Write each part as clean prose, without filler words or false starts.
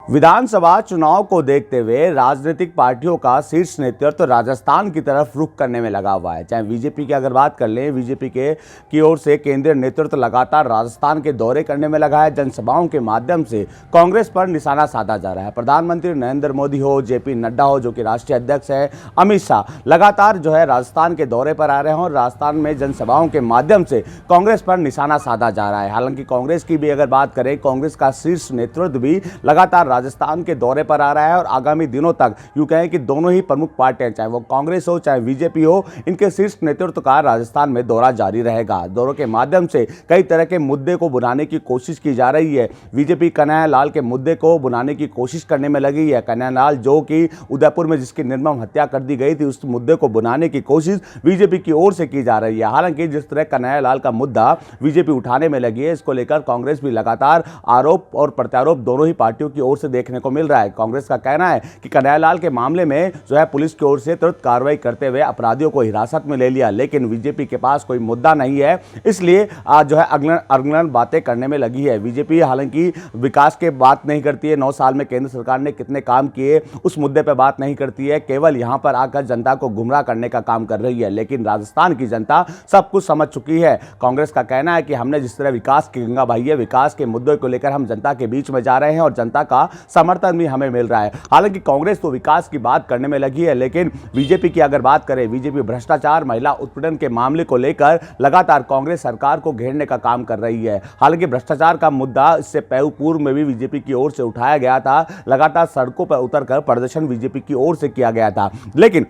विधानसभा चुनाव को देखते हुए राजनीतिक पार्टियों का शीर्ष नेतृत्व राजस्थान की तरफ रुख करने में लगा हुआ है। चाहे बीजेपी की अगर बात कर लें, बीजेपी की ओर से केंद्रीय नेतृत्व लगातार राजस्थान के दौरे करने में लगा है। जनसभाओं के माध्यम से कांग्रेस पर निशाना साधा जा रहा है। प्रधानमंत्री नरेंद्र मोदी हो, जेपी नड्डा हो जो कि राष्ट्रीय अध्यक्ष है, अमित शाह लगातार जो है राजस्थान के दौरे पर आ रहे हैं और राजस्थान में जनसभाओं के माध्यम से कांग्रेस पर निशाना साधा जा रहा है। हालांकि कांग्रेस की भी अगर बात करें, कांग्रेस का शीर्ष नेतृत्व भी लगातार राजस्थान के दौरे पर आ रहा है और आगामी दिनों तक यूं कहें कि दोनों ही प्रमुख पार्टियां, चाहे वो कांग्रेस हो चाहे बीजेपी हो, इनके शीर्ष नेतृत्व का राजस्थान में दौरा जारी रहेगा। दौरों के माध्यम से कई तरह के मुद्दे को बुलाने की कोशिश की जा रही है। बीजेपी कन्हैयालाल के मुद्दे को बुलाने की कोशिश करने में लगी है। कन्हैयालाल जो कि उदयपुर में जिसकी निर्मम हत्या कर दी गई थी, उस मुद्दे को बुलाने की कोशिश बीजेपी की ओर से की जा रही है। हालांकि जिस तरह कन्हैयालाल का मुद्दा बीजेपी उठाने में लगी है, इसको लेकर कांग्रेस भी लगातार आरोप और प्रत्यारोप दोनों ही पार्टियों की ओर से देखने को मिल रहा है। कांग्रेस का कहना है कि कन्हैयालाल के मामले में जो है पुलिस की ओर से तुरंत कार्रवाई करते हुए अपराधियों को हिरासत में ले लिया, लेकिन बीजेपी के पास कोई मुद्दा नहीं है, इसलिए आज जो है अगलन बातें करने में लगी है। बीजेपी हालांकि विकास के बात नहीं करती है, 9 साल में केंद्र सरकार ने कितने काम किए उस मुद्दे पर बात नहीं करती है, केवल यहां पर आकर जनता को गुमराह करने का काम कर रही है। लेकिन राजस्थान की जनता सब कुछ समझ चुकी है। कांग्रेस का कहना है कि हमने जिस तरह विकास की गंगा बहाई है, विकास के मुद्दों को लेकर हम जनता के बीच में जा रहे हैं और जनता का समर्थन भी हमें मिल रहा है। हालांकि कांग्रेस तो विकास की बात करने में लगी है, लेकिन बीजेपी की अगर बात करें, बीजेपी भ्रष्टाचार, महिला उत्पीड़न के मामले को लेकर लगातार कांग्रेस सरकार को घेरने का काम कर रही है। हालांकि भ्रष्टाचार का मुद्दा इससे पूर्व में भी बीजेपी की ओर से उठाया गया था, लगातार सड़कों पर उतरकर प्रदर्शन बीजेपी की ओर से किया गया था। लेकिन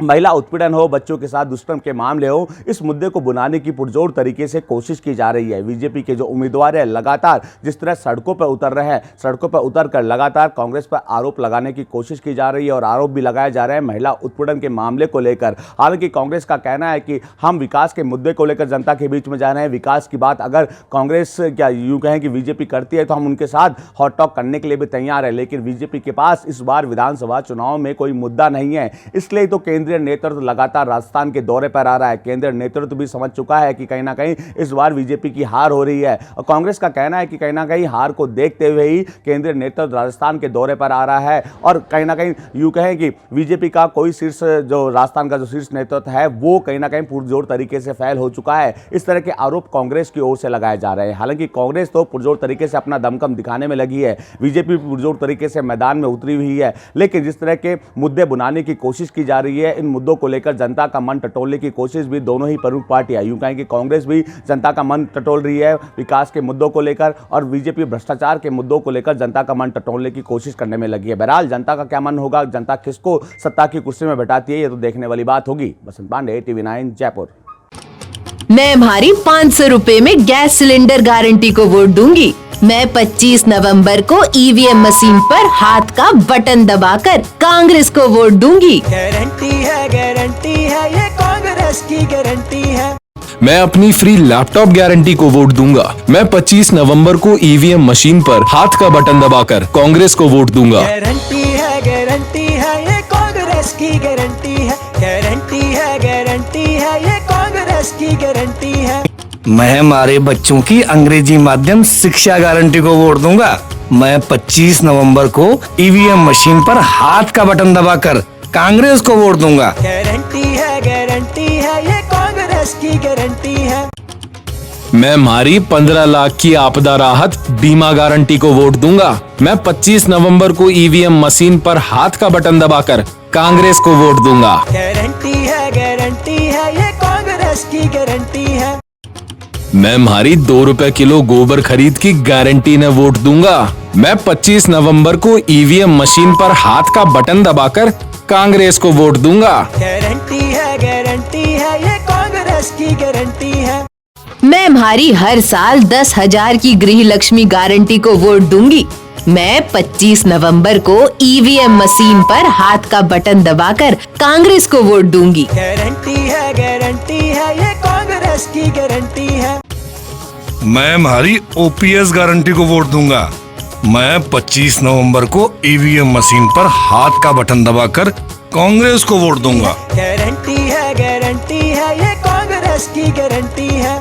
महिला उत्पीड़न हो, बच्चों के साथ दुष्कर्म के मामले हो, इस मुद्दे को बुलाने की पुरजोर तरीके से कोशिश की जा रही है। बीजेपी के जो उम्मीदवार है लगातार जिस तरह सड़कों पर उतर रहे हैं, सड़कों पर उतरकर लगातार कांग्रेस पर आरोप लगाने की कोशिश की जा रही है और आरोप भी लगाए जा रहे हैं महिला उत्पीड़न के मामले को लेकर। हालांकि कांग्रेस का कहना है कि हम विकास के मुद्दे को लेकर जनता के बीच में जा रहे हैं। विकास की बात अगर कांग्रेस क्या यूं कहें कि बीजेपी करती है तो हम उनके साथ हॉट टॉक करने के लिए भी तैयार है, लेकिन बीजेपी के पास इस बार विधानसभा चुनाव में कोई मुद्दा नहीं है। इसलिए तो केंद्रीय नेतृत्व लगातार राजस्थान के दौरे पर आ रहा है। केंद्रीय नेतृत्व भी समझ चुका है कि कहीं ना कहीं इस बार बीजेपी की हार हो रही है और कांग्रेस का कहना है कि कहीं ना कहीं हार को देखते हुए ही केंद्रीय नेतृत्व राजस्थान के दौरे पर आ रहा है और कहीं ना कहीं यूं कहें कि बीजेपी का कोई शीर्ष जो राजस्थान का जो शीर्ष नेतृत्व है वो कहीं ना कहीं पुरजोर तरीके से फेल हो चुका है। इस तरह के आरोप कांग्रेस की ओर से लगाए जा रहे हैं। हालांकि कांग्रेस तो पुरजोर तरीके से अपना दमखम दिखाने में लगी है, बीजेपी पुरजोर तरीके से मैदान में उतरी हुई है, लेकिन जिस तरह के मुद्दे बुलाने की कोशिश की जा रही है, इन मुद्दों को लेकर जनता का मन टटोलने की कोशिश भी दोनों ही प्रमुख पार्टियां, यूं कहें कि कांग्रेस भी जनता का मन टटोल रही है विकास के मुद्दों को लेकर और बीजेपी भ्रष्टाचार के मुद्दों को लेकर जनता का मन टटोलने की कोशिश करने में लगी है। बहरहाल जनता का क्या मन होगा, जनता किसको सत्ता की कुर्सी में बैठाती है, ये तो देखने वाली बात होगी। बसंत पांडे, TV9 जयपुर। मैं हमारी 500 रुपए में गैस सिलेंडर गारंटी को वोट दूंगी। मैं 25 नवंबर को ईवीएम मशीन पर हाथ का बटन दबाकर कांग्रेस को वोट दूंगी। गारंटी है ये कांग्रेस की गारंटी है। मैं अपनी फ्री लैपटॉप गारंटी को वोट दूंगा। मैं 25 नवंबर को ईवीएम मशीन पर हाथ का बटन दबाकर कांग्रेस को वोट दूंगा। गारंटी है ये कांग्रेस की गारंटी है। गारंटी है ये कांग्रेस की गारंटी है। मैं हमारे बच्चों की अंग्रेजी माध्यम शिक्षा गारंटी को वोट दूंगा। मैं 25 नवंबर को ईवीएम मशीन पर हाथ का बटन दबाकर कांग्रेस को वोट दूंगा। गारंटी है ये कांग्रेस की गारंटी है। मैं हमारी 15 लाख की आपदा राहत बीमा गारंटी को वोट दूंगा। मैं 25 नवंबर को ईवीएम मशीन पर हाथ का बटन दबाकर कांग्रेस को वोट दूंगा। गारंटी है ये कांग्रेस की गारंटी है। मैं हमारी 2 रुपए किलो गोबर खरीद की गारंटी ने वोट दूंगा। मैं 25 नवंबर को ईवीएम मशीन पर हाथ का बटन दबाकर कांग्रेस को वोट दूंगा। गारंटी है ये कांग्रेस की गारंटी है। मैं हमारी हर साल 10,000 की गृह लक्ष्मी गारंटी को वोट दूंगी। मैं 25 नवंबर को ईवीएम मशीन पर हाथ का बटन दबाकर कांग्रेस को वोट दूंगी। गारंटी है ये कांग्रेस की गारंटी है। मैं हमारी ओपीएस गारंटी को वोट दूंगा। मैं 25 नवंबर को ईवीएम मशीन पर हाथ का बटन दबाकर कांग्रेस को वोट दूंगा। गारंटी है ये कांग्रेस की गारंटी है।